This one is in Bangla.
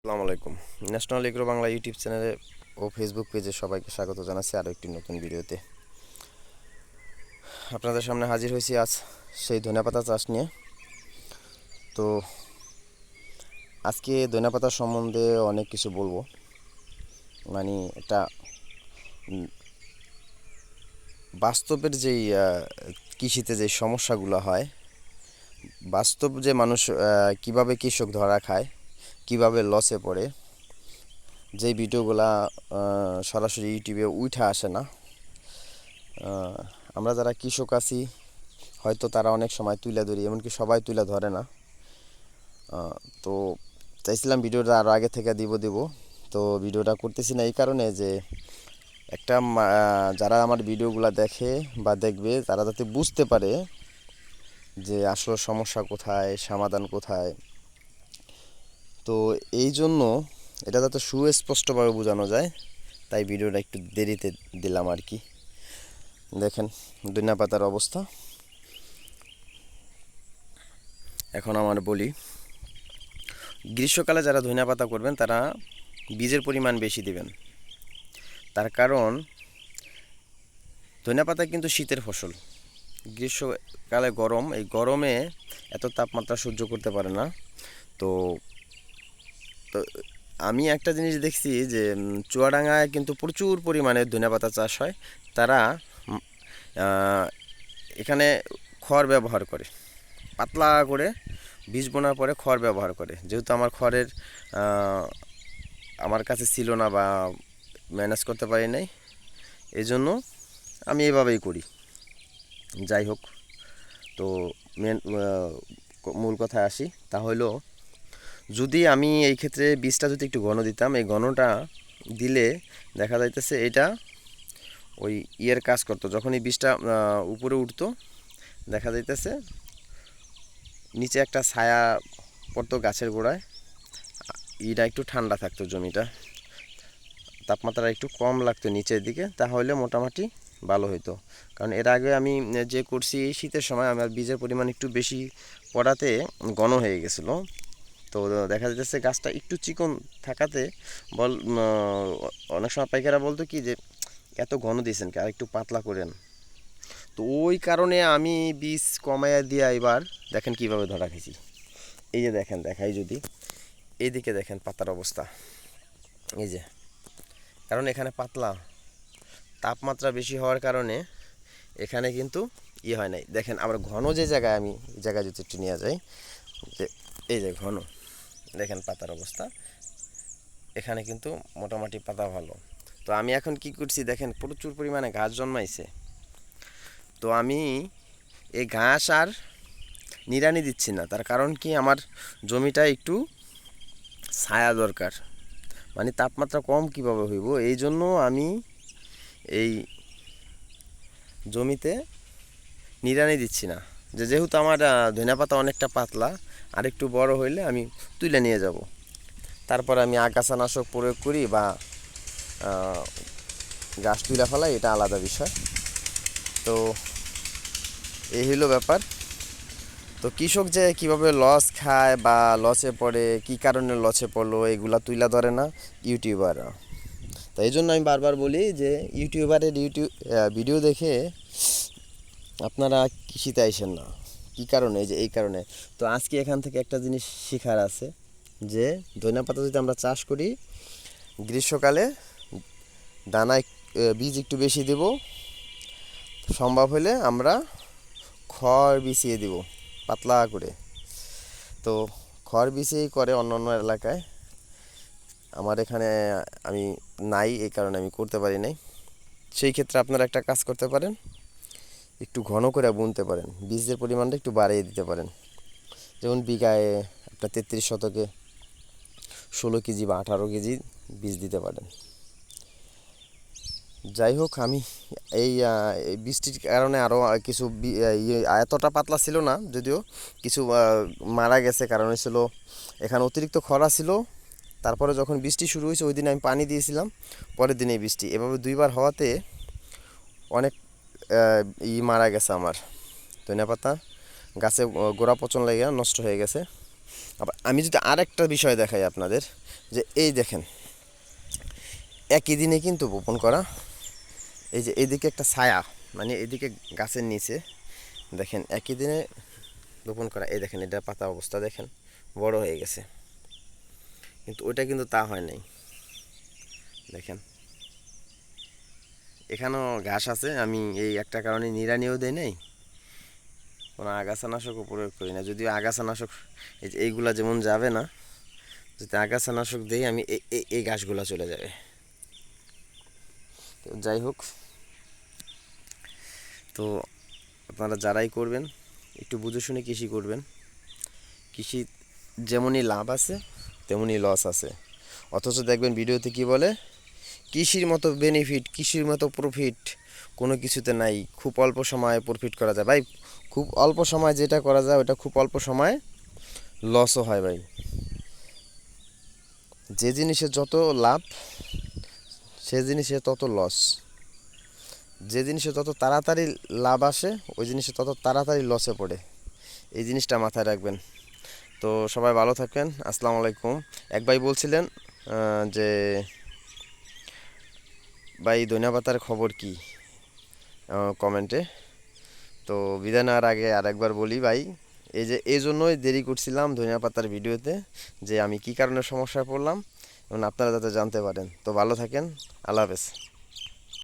আসসালামু আলাইকুম। ন্যাশনাল এগ্রো বাংলা ইউটিউব চ্যানেলে ও ফেসবুক পেজে সবাইকে স্বাগত জানাচ্ছি আরও একটি নতুন ভিডিওতে। আপনাদের সামনে হাজির হয়েছি আজ সেই ধনেপাতা চাষ নিয়ে। তো আজকে ধনেপাতা সম্বন্ধে অনেক কিছু বলবো, মানে একটা বাস্তবের যেই কৃষিতে যে সমস্যাগুলো হয়, বাস্তব যে মানুষ কিভাবে কৃষক ধরা খায়, কিভাবে লসে পড়ে, যেই ভিডিওগুলা সরাসরি ইউটিউবে উঠে আসে না। আমরা যারা কৃষক আছি হয়তো তারা অনেক সময় তুলে ধরি, এমনকি সবাই তুলে ধরে না। তো চাইছিলাম ভিডিওটা আরও আগে থেকে দিব, তো ভিডিওটা করতেছি না এই কারণে যে একটা যারা আমার ভিডিওগুলো দেখে বা দেখবে তারা যাতে বুঝতে পারে যে আসলে সমস্যা কোথায়, সমাধান কোথায়। তো এই জন্য এটা যাতে সুস্পষ্টভাবে বোঝানো যায়, তাই ভিডিওটা একটু দেরিতে দিলাম আর কি। দেখেন ধনিয়া পাতার অবস্থা। এখন আমার বলি, গ্রীষ্মকালে যারা ধনিয়া পাতা করবেন তারা বীজের পরিমাণ বেশি দিবেন। তার কারণ ধনিয়া পাতা কিন্তু শীতের ফসল। গ্রীষ্মকালে গরম, এই গরমে এত তাপমাত্রা সহ্য করতে পারে না। তো তো আমি একটা জিনিস দেখছি যে চুয়াডাঙ্গায় কিন্তু প্রচুর পরিমাণে ধনিয়া পাতা চাষ হয়। তারা এখানে খড় ব্যবহার করে, পাতলা করে বীজ বোনার পরে খড় ব্যবহার করে। যেহেতু আমার খড়ের আমার কাছে ছিল না বা ম্যানেজ করতে পারি নাই, এই জন্য আমি এভাবেই করি। যাই হোক, তো মেন মূল কথায় আসি, তা হলো যদি আমি এই ক্ষেত্রে বীজটা যদি একটু ঘন দিতাম, এই ঘনটা দিলে দেখা যাইতেছে এটা ওই ইয়ের কাজ করতো। যখন এই বীজটা উপরে উঠতো দেখা যাইতেছে নিচে একটা ছায়া পড়তো গাছের গোড়ায়, ইটা একটু ঠান্ডা থাকতো, জমিটা তাপমাত্রা একটু কম লাগতো নিচের দিকে, তাহলে মোটামুটি ভালো হতো। কারণ এর আগে আমি যে করছি শীতের সময় আমার বীজের পরিমাণ একটু বেশি পড়াতে ঘন হয়ে গেছিলো। তো দেখা যাচ্ছে গাছটা একটু চিকন থাকাতে অনেক সময় পাইকাররা বলতো কি যে এত ঘন দিয়েছেন কি, আর একটু পাতলা করেন। তো ওই কারণে আমি বীজ কমাইয়া দিয়ে এবার দেখেন কিভাবে ধরা খেয়েছি। এই যে দেখেন, দেখাই যদি, এইদিকে দেখেন পাতার অবস্থা, এই যে, কারণ এখানে পাতলা, তাপমাত্রা বেশি হওয়ার কারণে এখানে কিন্তু হয় নাই। দেখেন আবার ঘন যে জায়গায়, আমি এই জায়গায় যদি একটু নিয়ে যাই, যে এই যে ঘন, দেখেন পাতার অবস্থা, এখানে কিন্তু মোটামুটি পাতা ভালো। তো আমি এখন কি করছি দেখেন, প্রচুর পরিমাণে ঘাস জন্মাইছে। তো আমি এই ঘাস আর নিড়ানি দিচ্ছি না, তার কারণ কি আমার জমিটা একটু ছায়া দরকার, মানে তাপমাত্রা কম কিভাবে হইব, এই জন্য আমি এই জমিতে নিড়ানি দিচ্ছি না। যেহেতু আমার ধনিয়া পাতা অনেকটা পাতলা, আর একটু বড় হইলে আমি তুলে নিয়ে যাব, তারপর আমি আগাছানাশক প্রয়োগ করি বা গাছ তুলে ফেলাই, এটা আলাদা বিষয়। তো এই হইলো ব্যাপার। তো কৃষক যে কিভাবে লস খায় বা লসে পড়ে, কি কারণে লসে পড়লো, এগুলা তুইলা ধরে না ইউটিউবাররা। তো এই জন্য আমি বারবার বলি যে ইউটিউবারের ভিডিও দেখে আপনারা কৃষিতে আইসেন না। কী কারণে? এই যে এই কারণে। তো আজকে এখান থেকে একটা জিনিস শেখার আছে, যে ধনিয়া পাতা যদি আমরা চাষ করি গ্রীষ্মকালে দানায় বীজ একটু বেশি দেব, সম্ভব হলে আমরা খড় বিছিয়ে দেব পাতলা করে। তো খড় বিছিয়েই করে অন্য অন্য এলাকায়, আমার এখানে আমি নাই, এই কারণে আমি করতে পারি নাই। সেই ক্ষেত্রে আপনারা একটা কাজ করতে পারেন, একটু ঘন করে বুনতে পারেন, বীজের পরিমাণটা একটু বাড়িয়ে দিতে পারেন। যেমন বিঘায় আপনার 33 শতকে 16 কেজি বা 18 কেজি বীজ দিতে পারেন। যাই হোক, আমি এই বৃষ্টির কারণে আরও কিছু এতটা পাতলা ছিল না, যদিও কিছু মারা গেছে, কারণ ছিল এখানে অতিরিক্ত খরা ছিল। তারপরে যখন বৃষ্টি শুরু হয়েছে ওই দিন আমি পানি দিয়েছিলাম, পরের দিনেই বৃষ্টি, এভাবে দুইবার হওয়াতে অনেক মারা গেছে আমার ধনিয়া পাতা, গাছে গোড়া পচন লেগে নষ্ট হয়ে গেছে। আবার আমি যদি আরেকটা বিষয় দেখাই আপনাদের, যে এই দেখেন একই দিনে কিন্তু বপন করা, এই যে এইদিকে একটা ছায়া, মানে এদিকে গাছের নিচে দেখেন একই দিনে বপন করা, এই দেখেন এটা পাতা অবস্থা দেখেন বড় হয়ে গেছে, কিন্তু ওইটা কিন্তু তা হয় নাই। দেখেন এখানেও ঘাস আছে, আমি এই একটা কারণে নিড়ানিও দেই নাই, কোনো আগাছানাশকও প্রয়োগ করি না, যদিও আগাছানাশক এই যে এইগুলা যেমন যাবে না, যদি আগাছানাশক দিই আমি এই ঘাসগুলা চলে যাবে। তো যাই হোক, তো আপনারা যারাই করবেন একটু বুঝে শুনে কৃষি করবেন। কৃষি যেমনই লাভ আছে তেমনই লস আছে, অথচ দেখবেন ভিডিওতে কি বলে, কৃষির মতো বেনিফিট, কৃষির মতো প্রফিট কোনো কিছুতে নাই, খুব অল্প সময়ে প্রফিট করা যায়। ভাই খুব অল্প সময় যেটা করা যায় ওটা খুব অল্প সময় লসও হয় ভাই। যে জিনিসে যত লাভ সে জিনিসে তত লস, যে জিনিসে তত তাড়াতাড়ি লাভ আসে ওই জিনিসে তত তাড়াতাড়ি লসে পড়ে, এই জিনিসটা মাথায় রাখবেন। তো সবাই ভালো থাকবেন, আসসালামু আলাইকুম। এক ভাই বলছিলেন যে ভাই ধনিয়া পাতার খবর কি, কমেন্টে। তো বিদায় নেওয়ার আগে আরেকবার বলি ভাই, এই যে এই জন্যই দেরি করছিলাম ধনিয়া পাতার ভিডিওতে, যে আমি কি কারণে সমস্যায় পড়লাম এবং আপনারা যাতে জানতে পারেন। তো ভালো থাকেন, আল্লাহ হাফেজ।